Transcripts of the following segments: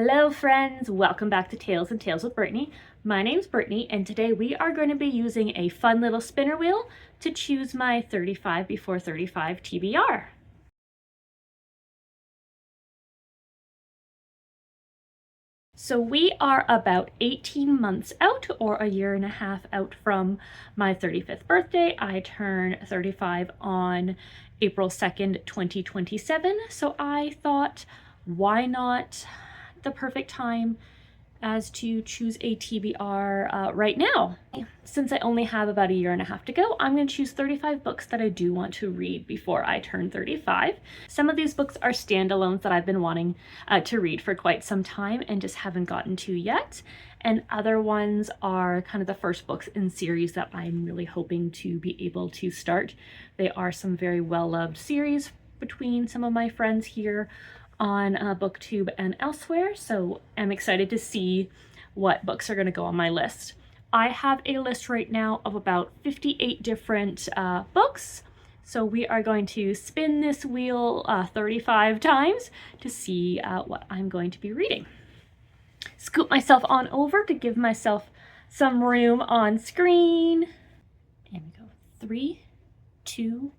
Hello friends, welcome back to Tales and Tales with Brittany. My name's Brittany and today we are going to be using a fun little spinner wheel to choose my 35 before 35 TBR. So we are about 18 months out, or a year and a half out from my 35th birthday. I turn 35 on April 2nd, 2027. So I thought, why not the perfect time as to choose a TBR right now. Since I only have about a year and a half to go, I'm going to choose 35 books that I do want to read before I turn 35. Some of these books are standalones that I've been wanting to read for quite some time and just haven't gotten to yet. And other ones are kind of the first books in series that I'm really hoping to be able to start. They are some very well-loved series between some of my friends here on BookTube and elsewhere, so I'm excited to see what books are going to go on my list. I have a list right now of about 58 different books, so we are going to spin this wheel 35 times to see what I'm going to be reading. Scoop myself on over to give myself some room on screen. And we go 3, 2,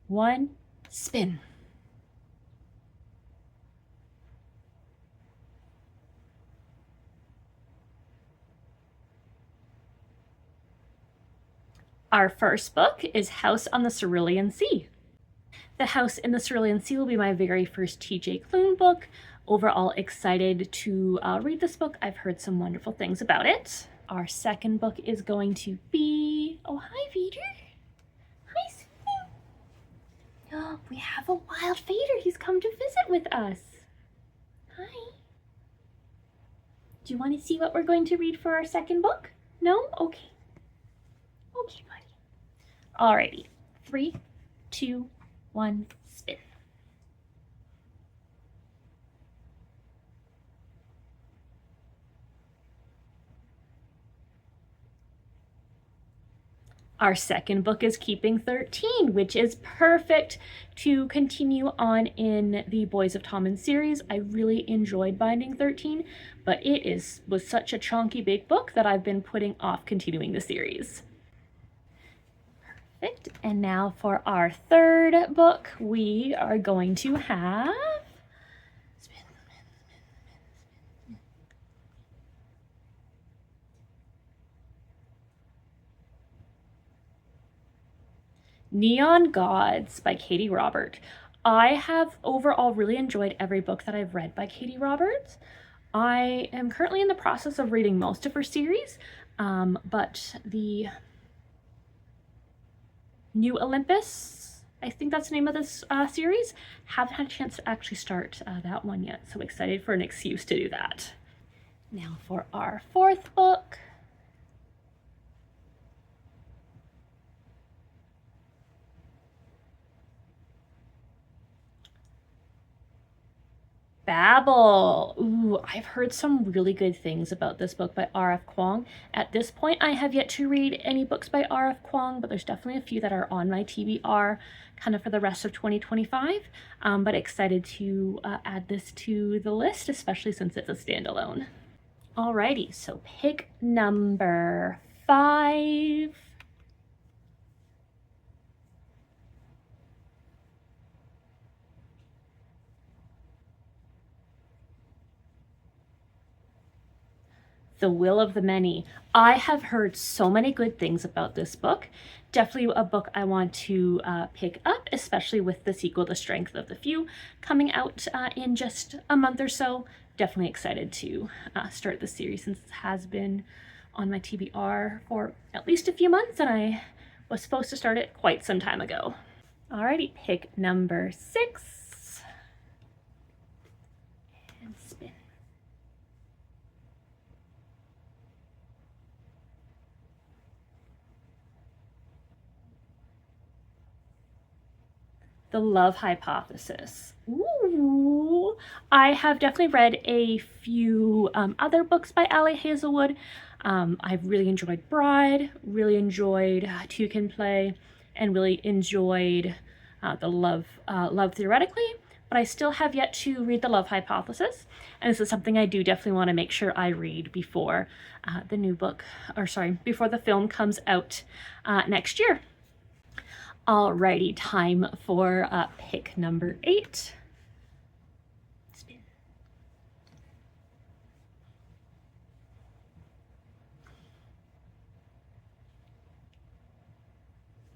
1, spin. Our first book is House on the Cerulean Sea. The House in the Cerulean Sea will be my very first TJ Klune book. Overall excited to read this book. I've heard some wonderful things about it. Our second book is going to be... Oh, hi, Vader. Hi, sweetie. Oh, we have a wild Vader. He's come to visit with us. Hi. Do you want to see what we're going to read for our second book? No? Okay. Okay, buddy. Alrighty. 3, 2, 1, spin. Our second book is Keeping 13, which is perfect to continue on in the Boys of Tommen series. I really enjoyed Binding 13, but was such a chunky big book that I've been putting off continuing the series. Perfect. And now for our third book, we are going to have Neon Gods by Katie Robert. I have overall really enjoyed every book that I've read by Katie Roberts. I am currently in the process of reading most of her series, but the New Olympus, I think that's the name of this series, haven't had a chance to actually start that one yet, so excited for an excuse to do that. Now for our fourth book. Babel. Ooh, I've heard some really good things about this book by R.F. Kuang. At this point, I have yet to read any books by R.F. Kuang, but there's definitely a few that are on my TBR kind of for the rest of 2025. But excited to add this to the list, especially since it's a standalone. Alrighty, so pick number 5. The Will of the Many. I have heard so many good things about this book. Definitely a book I want to pick up, especially with the sequel, The Strength of the Few, coming out in just a month or so. Definitely excited to start the series since it has been on my TBR for at least a few months, and I was supposed to start it quite some time ago. Alrighty, pick number 6. And spin. The Love Hypothesis. Ooh, I have definitely read a few other books by Ali Hazelwood. I've really enjoyed Bride, really enjoyed Two Can Play, and really enjoyed the Love Theoretically. but I still have yet to read The Love Hypothesis, and this is something I do definitely want to make sure I read before the new book, or sorry, before the film comes out next year. Alrighty, time for pick number 8. Spin.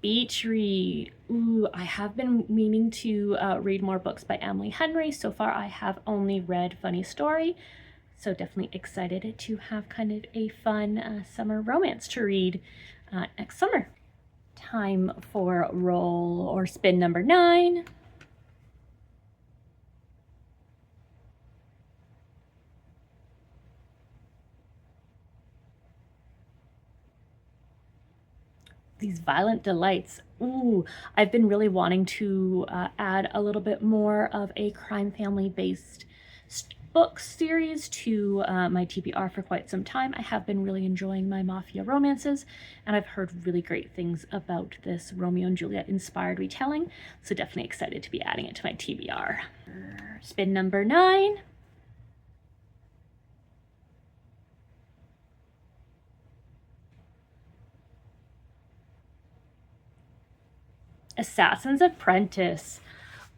Beach read. Ooh, I have been meaning to read more books by Emily Henry. So far, I have only read Funny Story. So definitely excited to have kind of a fun summer romance to read next summer. Time for roll or spin number 9. These Violent Delights. Ooh, I've been really wanting to add a little bit more of a crime family based book series to my TBR for quite some time. I have been really enjoying my mafia romances, and I've heard really great things about this Romeo and Juliet inspired retelling, so definitely excited to be adding it to my TBR. Spin number 9. Assassin's Apprentice.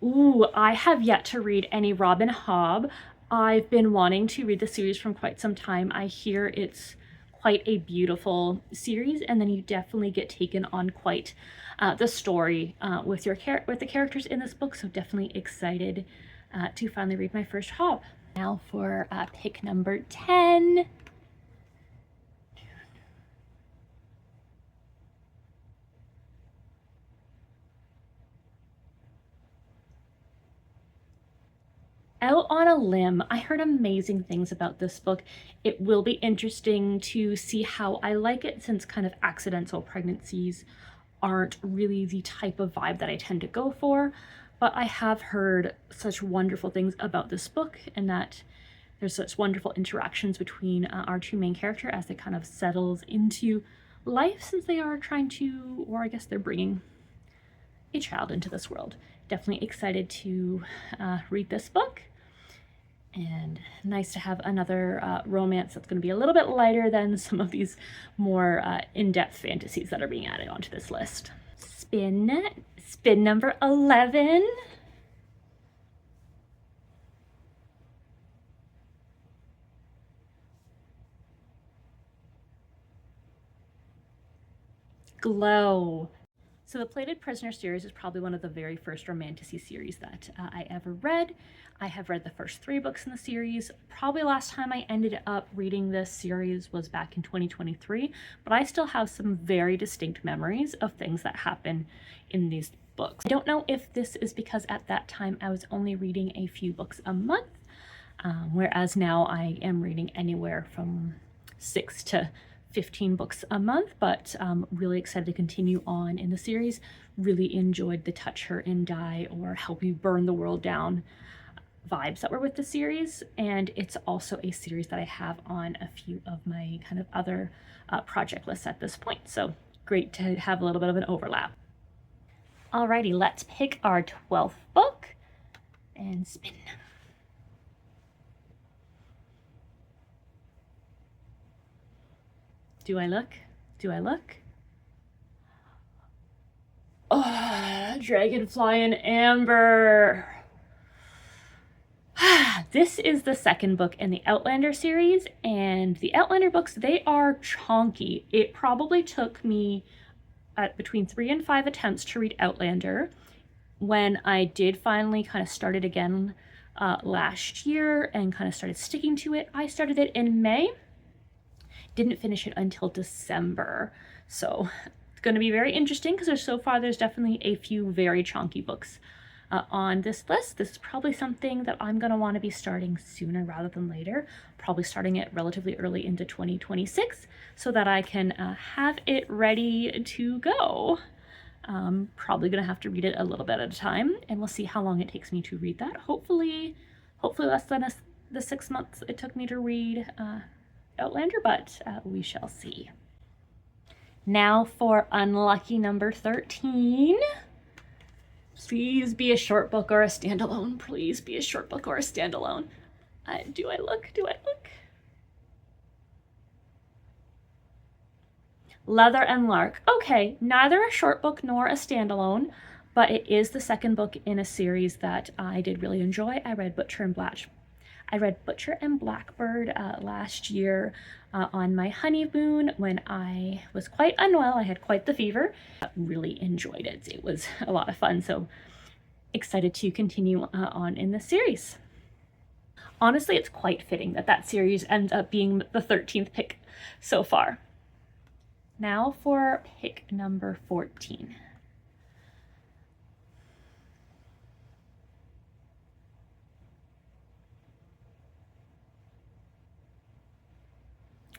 Ooh, I have yet to read any Robin Hobb. I've been wanting to read the series from quite some time. I hear it's quite a beautiful series, and then you definitely get taken on quite the story with the characters in this book. So definitely excited to finally read my first Hobb. Now for pick number 10. Out on a Limb. I heard amazing things about this book. It will be interesting to see how I like it, since kind of accidental pregnancies aren't really the type of vibe that I tend to go for. But I have heard such wonderful things about this book, and that there's such wonderful interactions between our two main characters as they kind of settles into life, since they are trying to, or I guess they're bringing a child into this world. Definitely excited to read this book, and nice to have another romance that's going to be a little bit lighter than some of these more in-depth fantasies that are being added onto this list. Spin number 11. Glow. So the Plated Prisoner series is probably one of the very first romantasy series that I ever read. I have read the first 3 books in the series. Probably last time I ended up reading this series was back in 2023, but I still have some very distinct memories of things that happen in these books. I don't know if this is because at that time I was only reading a few books a month, whereas now I am reading anywhere from 6 to 15 books a month, but really excited to continue on in the series. Really enjoyed the touch her and die or help you burn the world down vibes that were with the series, and it's also a series that I have on a few of my kind of other project lists at this point, so great to have a little bit of an overlap. Alrighty, let's pick our 12th book and spin. Do I look? Do I look? Oh, Dragonfly and Amber. This is the second book in the Outlander series, and the Outlander books, they are chonky. It probably took me between 3 and 5 attempts to read Outlander. When I did finally kind of start it again last year and kind of started sticking to it, I started it in May. Didn't finish it until December. So it's going to be very interesting, because so far there's definitely a few very chonky books on this list. This is probably something that I'm going to want to be starting sooner rather than later, probably starting it relatively early into 2026 so that I can have it ready to go. Probably going to have to read it a little bit at a time, and we'll see how long it takes me to read that. Hopefully less than the 6 months it took me to read Outlander, but we shall see. Now for unlucky number 13. Please be a short book or a standalone. Please be a short book or a standalone. Do I look? Do I look? Leather and Lark. Okay, neither a short book nor a standalone, but it is the second book in a series that I did really enjoy. I read Butcher and Blackbird last year on my honeymoon when I was quite unwell. I had quite the fever. Really enjoyed it. It was a lot of fun, so excited to continue on in the series. Honestly, it's quite fitting that that series ends up being the 13th pick so far. Now for pick number 14.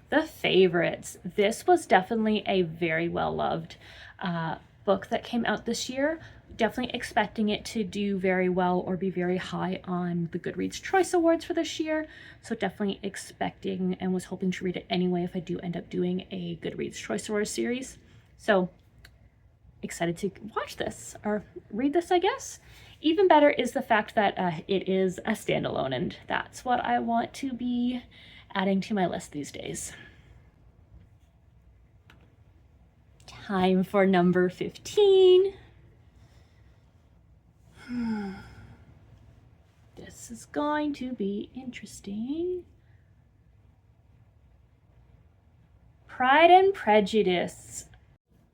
The Favorites. This was definitely a very well-loved book that came out this year. Definitely expecting it to do very well or be very high on the Goodreads Choice Awards for this year. So definitely expecting and was hoping to read it anyway if I do end up doing a Goodreads Choice Awards series. So excited to watch this or read this, I guess. Even better is the fact that it is a standalone, and that's what I want to be adding to my list these days. Time for number 15. This is going to be interesting. Pride and Prejudice.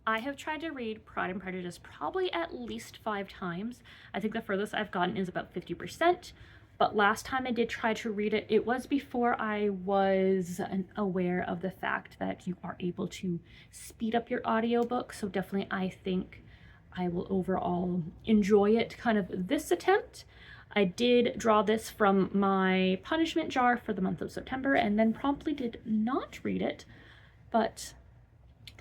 I have tried to read Pride and Prejudice probably at least 5 times. I think the furthest I've gotten is about 50%. But last time I did try to read it, it was before I was aware of the fact that you are able to speed up your audiobook. So definitely I think I will overall enjoy it kind of this attempt. I did draw this from my punishment jar for the month of September and then promptly did not read it, but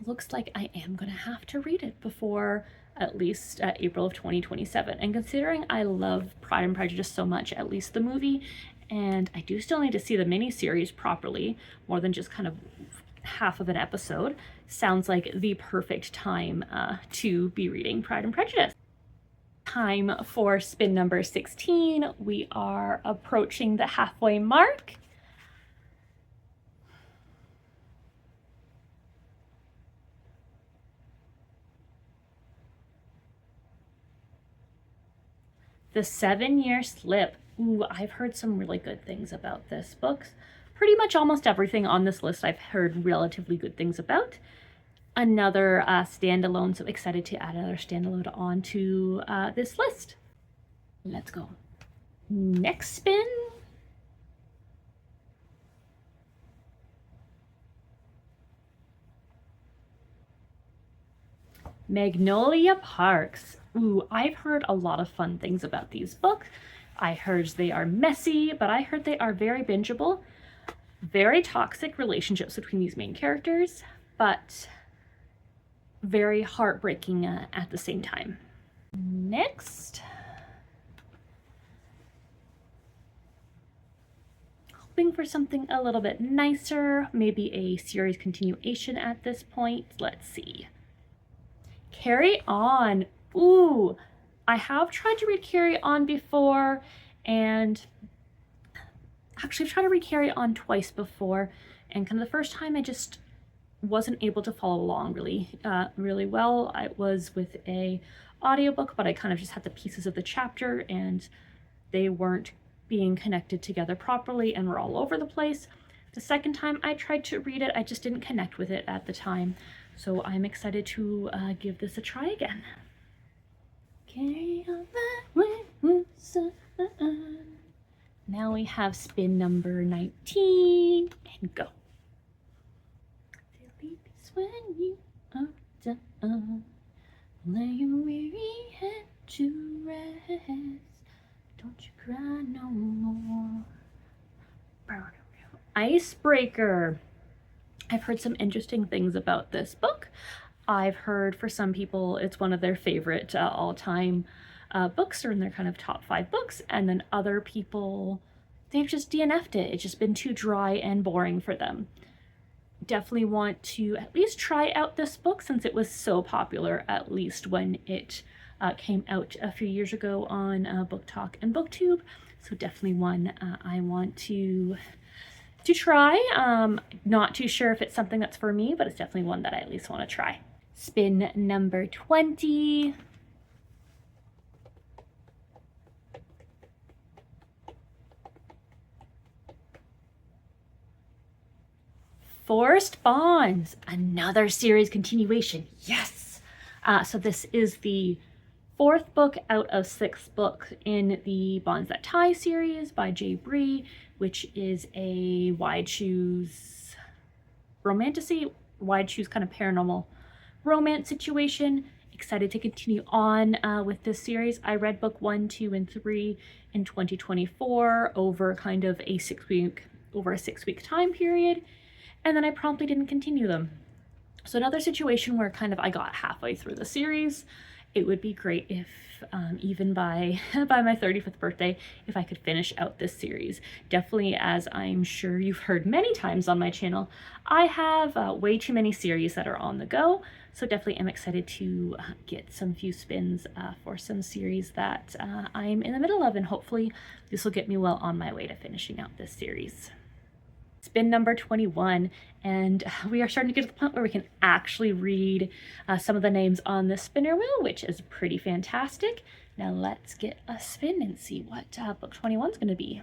looks like I am going to have to read it before at least April of 2027. And considering I love Pride and Prejudice so much, at least the movie, and I do still need to see the miniseries properly, more than just kind of half of an episode, sounds like the perfect time to be reading Pride and Prejudice. Time for spin number 16. We are approaching the halfway mark. The 7-Year Slip. Ooh, I've heard some really good things about this book. Pretty much almost everything on this list I've heard relatively good things about. Another standalone, so excited to add another standalone onto this list. Let's go. Next spin. Magnolia Parks. Ooh, I've heard a lot of fun things about these books. I heard they are messy, but I heard they are very bingeable. Very toxic relationships between these main characters, but very heartbreaking at the same time. Next. Hoping for something a little bit nicer, maybe a series continuation at this point. Let's see. Carry On. Ooh, I have tried to read Carry On before, and actually I've tried to read Carry On twice before, and kind of the first time I just wasn't able to follow along really well. I was with a audiobook, but I kind of just had the pieces of the chapter and they weren't being connected together properly and were all over the place. The second time I tried to read it, I just didn't connect with it at the time. So I'm excited to give this a try again. Carry on that way, sun. Now we have spin number 19 and go. When you are done, lay your weary head to rest. Don't you cry no more. Icebreaker. I've heard some interesting things about this book. I've heard for some people it's one of their favorite all-time books, or in their kind of top 5 books, and then other people, they've just DNF'd it. It's just been too dry and boring for them. Definitely want to at least try out this book since it was so popular, at least when it came out a few years ago on Book Talk and BookTube, so definitely one I want to try. Not too sure if it's something that's for me, but it's definitely one that I at least want to try. Spin number 20. Forced Bonds, another series continuation. Yes! So this is the 4th book out of 6 books in the Bonds That Tie series by Jay Bree, which is a wide shoes romantasy, wide shoes kind of paranormal romance situation. Excited to continue on with this series. I read book 1, 2, and 3 in 2024 over kind of a 6-week time period, and then I promptly didn't continue them. So another situation where kind of I got halfway through the series. It would be great if even by my 35th birthday, if I could finish out this series. Definitely, as I'm sure you've heard many times on my channel, I have way too many series that are on the go. So definitely am excited to get some few spins for some series that I'm in the middle of, and hopefully this will get me well on my way to finishing out this series. Spin number 21, and we are starting to get to the point where we can actually read some of the names on the spinner wheel, which is pretty fantastic. Now let's get a spin and see what book 21 is going to be.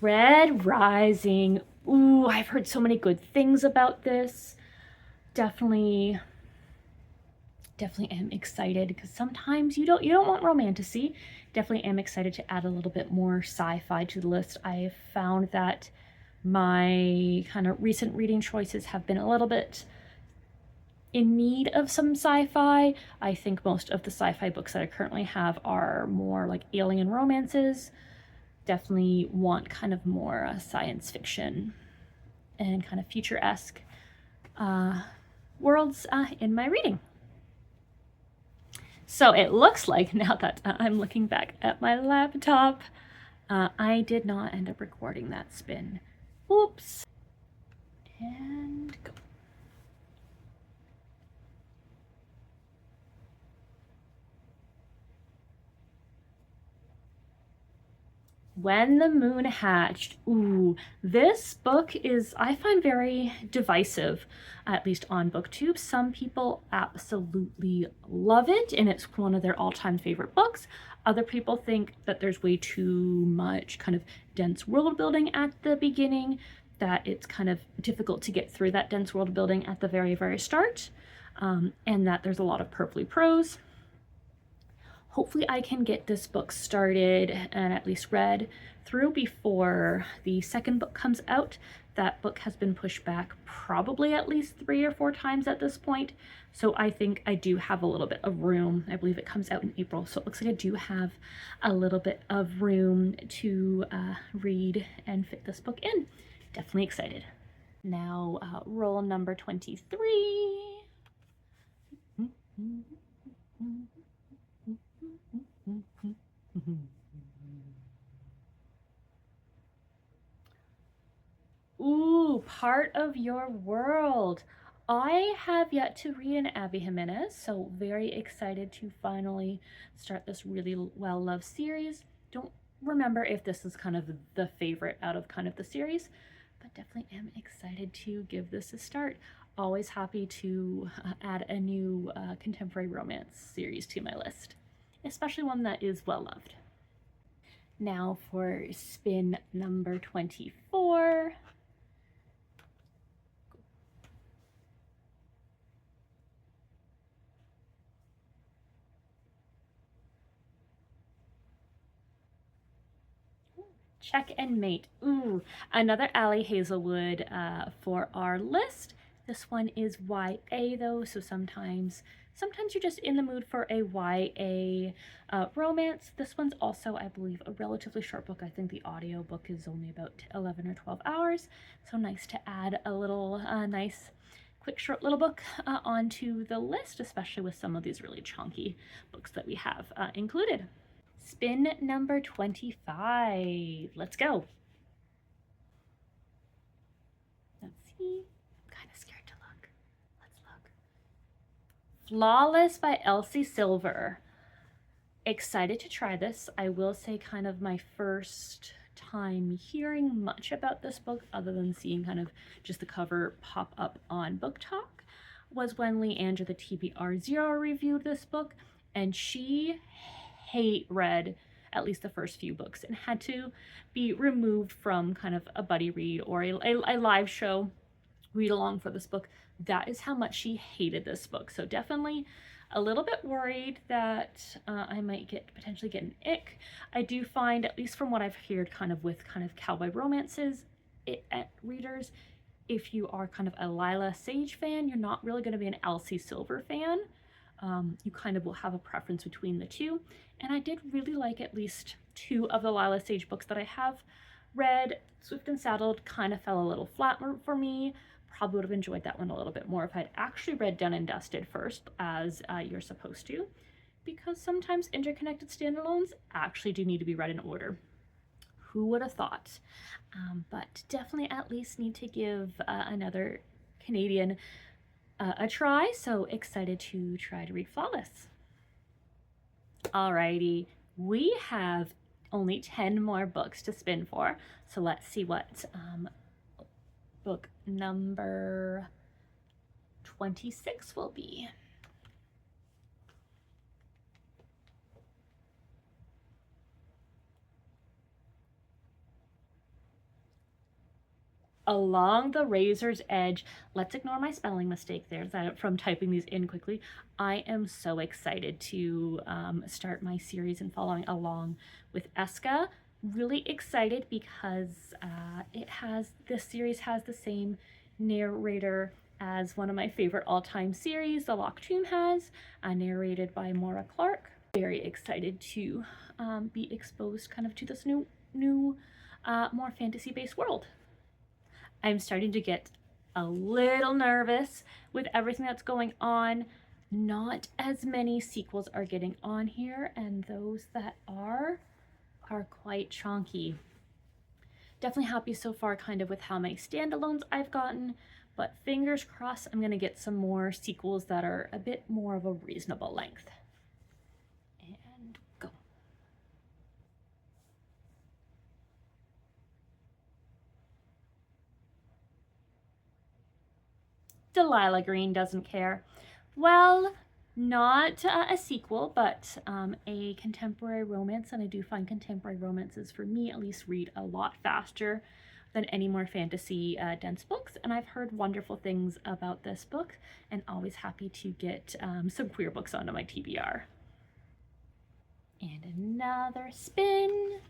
Red Rising. Ooh, I've heard so many good things about this. Definitely am excited because sometimes you don't want romantasy. Definitely am excited to add a little bit more sci-fi to the list. I've found that my kind of recent reading choices have been a little bit in need of some sci-fi. I think most of the sci-fi books that I currently have are more like alien romances. Definitely want kind of more science fiction and kind of future-esque worlds in my reading. So it looks like, now that I'm looking back at my laptop, I did not end up recording that spin. Oops. And go. When the Moon Hatched. Ooh, this book is, I find, very divisive, at least on BookTube. Some people absolutely love it, and it's one of their all-time favorite books. Other people think that there's way too much kind of dense world building at the beginning, that it's kind of difficult to get through that dense world building at the very, very start, and that there's a lot of purpley prose. Hopefully I can get this book started and at least read through before the second book comes out. That book has been pushed back probably at least 3 or 4 times at this point. So I think I do have a little bit of room. I believe it comes out in April. So it looks like I do have a little bit of room to read and fit this book in. Definitely excited. Now roll number 23. Ooh, Part of Your World. I have yet to read an Abby Jimenez, so very excited to finally start this really well-loved series. Don't remember if this is kind of the favorite out of kind of the series, but definitely am excited to give this a start. Always happy to add a new contemporary romance series to my list, especially one that is well-loved. Now for spin number 24. Check and Mate. Ooh, another Allie Hazelwood for our list. This one is YA though, so sometimes you're just in the mood for a YA romance. This one's also, I believe, a relatively short book. I think the audio book is only about 11 or 12 hours, so nice to add a little nice quick short little book onto the list, especially with some of these really chunky books that we have included. Spin number 25. Let's go. see? I'm kind of scared to look. Let's look. Flawless by Elsie Silver. Excited to try this. I will say kind of my first time hearing much about this book other than seeing kind of just the cover pop up on Book Talk was when Leandra the TBR Zero reviewed this book, and she read at least the first few books and had to be removed from kind of a buddy read or a live show read along for this book. That is how much she hated this book. So definitely a little bit worried that I might potentially get an ick. I do find, at least from what I've heard kind of with kind of cowboy romances readers, if you are kind of a Lila Sage fan, you're not really going to be an Elsie Silver fan. You kind of will have a preference between the two. And I did really like at least two of the Lila Sage books that I have read. Swift and Saddled kind of fell a little flat for me. Probably would have enjoyed that one a little bit more if I'd actually read Done and Dusted first, as you're supposed to, because sometimes interconnected standalones actually do need to be read in order. Who would have thought? But definitely at least need to give another Canadian a try, so excited to try to read Flawless. Alrighty, we have only 10 more books to spin for, so let's see what book number 26 will be. Along the Razor's Edge. Let's ignore my spelling mistake there from typing these in quickly. I am so excited to start my series and following along with Eska. Really excited because this series has the same narrator as one of my favorite all-time series, The Locked Tomb has, narrated by Maura Clark. Very excited to be exposed kind of to this new more fantasy-based world. I'm starting to get a little nervous with everything that's going on. Not as many sequels are getting on here, and those that are quite chunky. Definitely happy so far kind of with how many standalones I've gotten, but fingers crossed I'm going to get some more sequels that are a bit more of a reasonable length. And go. Delilah Green doesn't care. Well, not a sequel, but a contemporary romance, and I do find contemporary romances, for me at least, read a lot faster than any more fantasy dense books, and I've heard wonderful things about this book, and always happy to get some queer books onto my TBR. And another spin.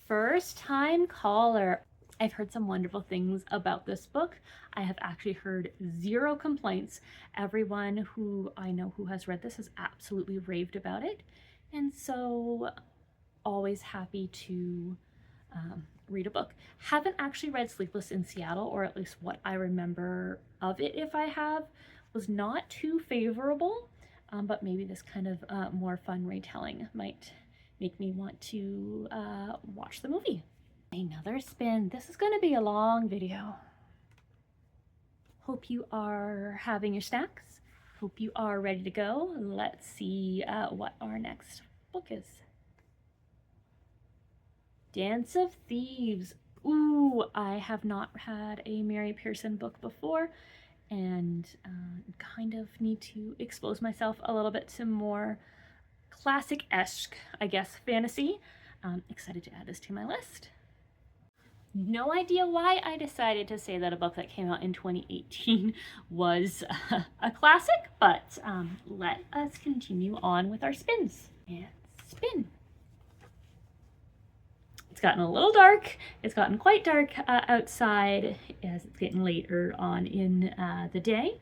First time caller. I've heard some wonderful things about this book. I have actually heard zero complaints. Everyone who I know who has read this has absolutely raved about it. And so always happy to read a book. Haven't actually read Sleepless in Seattle, or at least what I remember of it, if I have, was not too favorable. But maybe this kind of more fun retelling might make me want to watch the movie. Another spin. This is going to be a long video. Hope you are having your snacks. Hope you are ready to go. Let's see what our next book is. Dance of Thieves. Ooh, I have not had a Mary Pearson book before, and kind of need to expose myself a little bit to more classic-esque, I guess, fantasy. Excited to add this to my list. No idea why I decided to say that a book that came out in 2018 was a classic, but let us continue on with our spins. And spin. It's gotten a little dark. It's gotten quite dark outside as it's getting later on in the day.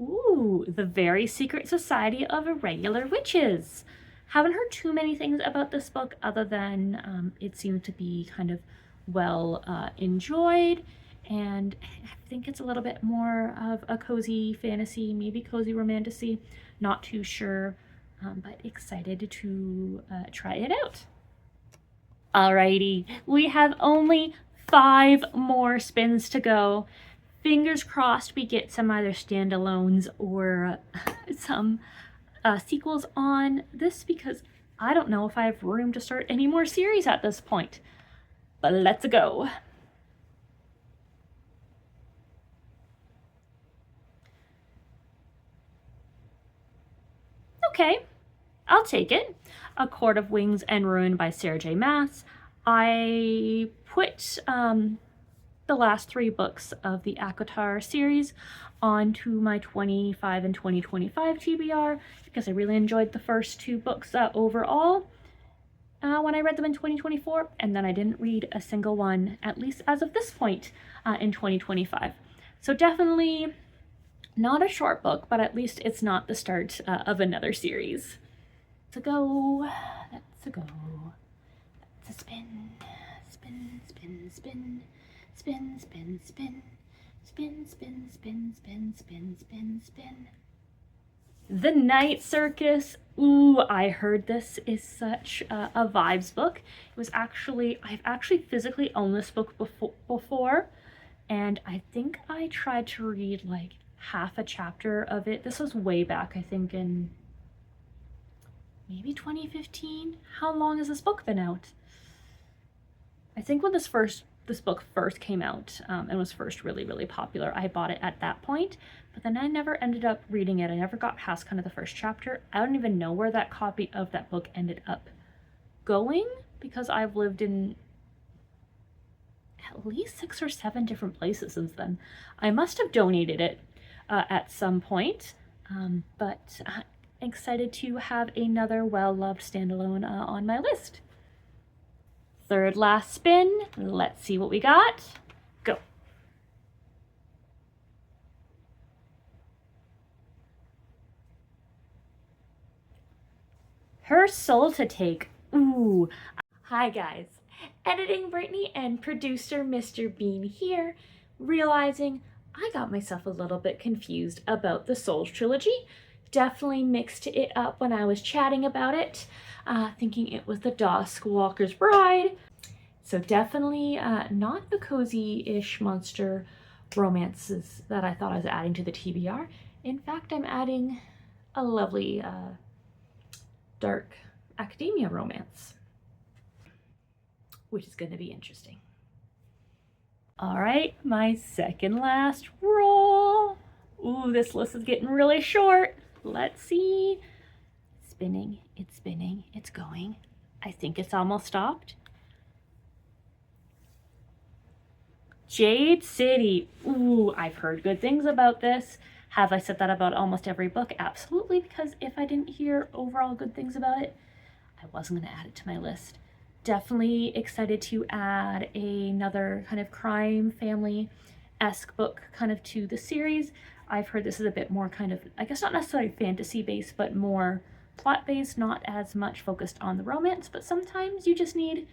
Ooh, The Very Secret Society of Irregular Witches. Haven't heard too many things about this book other than it seems to be kind of well enjoyed, and I think it's a little bit more of a cozy fantasy, maybe cozy romantasy Not too sure, but excited to try it out. Alrighty, we have only 5 more spins to go. Fingers crossed we get some either standalones or some sequels on this, because I don't know if I have room to start any more series at this point. But let's go. Okay, I'll take it. A Court of Wings and Ruin by Sarah J. Maas. I put the last 3 books of the ACOTAR series onto my 25 and 2025 TBR because I really enjoyed the first 2 books overall when I read them in 2024, and then I didn't read a single one, at least as of this point, in 2025. So definitely not a short book, but at least it's not the start of another series. Let's go. Let's go. Let's spin. Spin, spin, spin. Spin, spin, spin. Spin, spin, spin, spin, spin, spin, spin. The Night Circus. Ooh, I heard this is such a vibes book. It was actually, I've actually physically owned this book before, and I think I tried to read like half a chapter of it. This was way back, I think in maybe 2015. How long has this book been out? I think when this book first came out and was first really popular, I bought it at that point, but then I never ended up reading it. I never got past kind of the first chapter. I don't even know where that copy of that book ended up going, because I've lived in at least 6 or 7 different places since then. I must have donated it at some point, but I'm excited to have another well-loved standalone on my list. Third last spin. Let's see what we got. Go. Her Soul to Take. Ooh. Hi guys. Editing Brittany and producer Mr. Bean here, realizing I got myself a little bit confused about the Souls trilogy. Definitely mixed it up when I was chatting about it, thinking it was the Duskwalker's Bride. So definitely not the cozy-ish monster romances that I thought I was adding to the TBR. In fact, I'm adding a lovely dark academia romance, which is going to be interesting. All right, my second last roll. Ooh, this list is getting really short. Let's see. Spinning, it's going. I think it's almost stopped. Jade City. Ooh, I've heard good things about this. Have I said that about almost every book? Absolutely, because if I didn't hear overall good things about it, I wasn't going to add it to my list. Definitely excited to add another kind of crime family-esque book kind of to the series. I've heard this is a bit more kind of, I guess not necessarily fantasy-based, but more plot-based, not as much focused on the romance, but sometimes you just need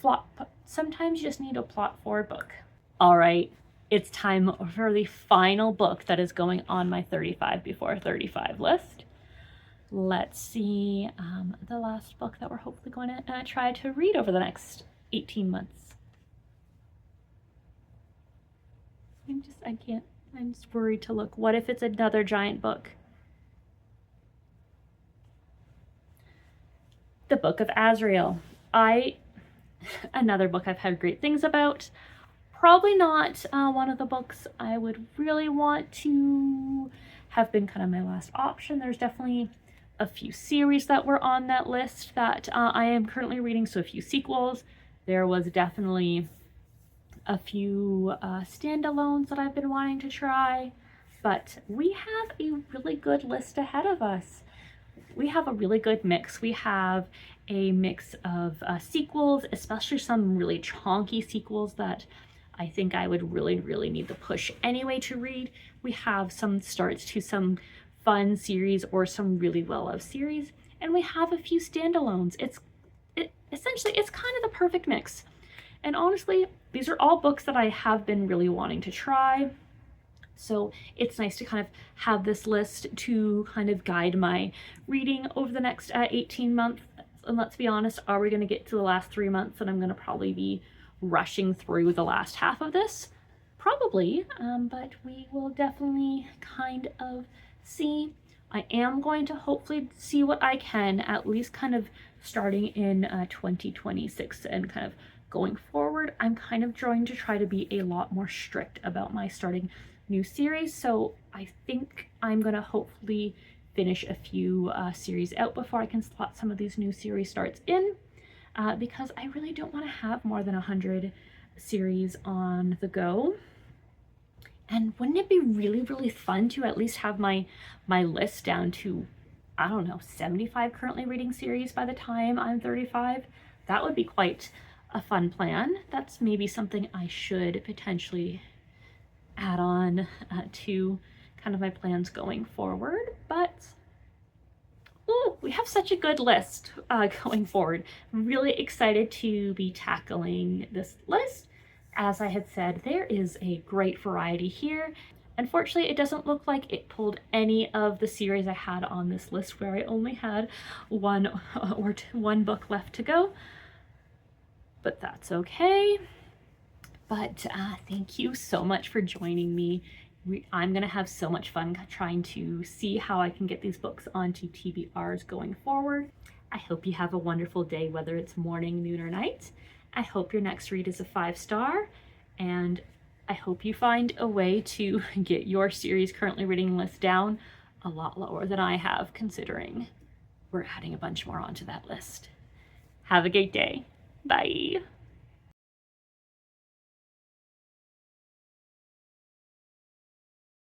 a plot-forward book. All right, it's time for the final book that is going on my 35 before 35 list. Let's see the last book that we're hopefully going to try to read over the next 18 months. I'm just worried to look. What if it's another giant book? The Book of Azrael. Another book I've heard great things about. Probably not one of the books I would really want to have been kind of my last option. There's definitely a few series that were on that list that I am currently reading, so a few sequels. There was definitely a few standalones that I've been wanting to try, but we have a really good list ahead of us. We have a really good mix. We have a mix of sequels, especially some really chonky sequels that I think I would really need the push anyway to read. We have some starts to some fun series or some really well-loved series, and we have a few standalones. Essentially, it's kind of the perfect mix. And honestly, these are all books that I have been really wanting to try. So it's nice to kind of have this list to kind of guide my reading over the next 18 months. And let's be honest, are we going to get to the last 3 months and I'm going to probably be rushing through the last half of this? Probably, but we will definitely kind of see. I am going to hopefully see what I can, at least kind of starting in 2026 and kind of going forward. I'm kind of trying to try to be a lot more strict about my starting new series, so I think I'm going to hopefully finish a few series out before I can slot some of these new series starts in, because I really don't want to have more than 100 series on the go. And wouldn't it be really, really fun to at least have my list down to, I don't know, 75 currently reading series by the time I'm 35? That would be quite a fun plan. That's maybe something I should potentially add on to kind of my plans going forward. But ooh, we have such a good list going forward. I'm really excited to be tackling this list. As I had said, there is a great variety here. Unfortunately, it doesn't look like it pulled any of the series I had on this list, where I only had one book left to go. But that's okay. But thank you so much for joining me. I'm going to have so much fun trying to see how I can get these books onto TBRs going forward. I hope you have a wonderful day, whether it's morning, noon, or night. I hope your next read is a 5-star, and I hope you find a way to get your series currently reading list down a lot lower than I have, considering we're adding a bunch more onto that list. Have a great day. Bye.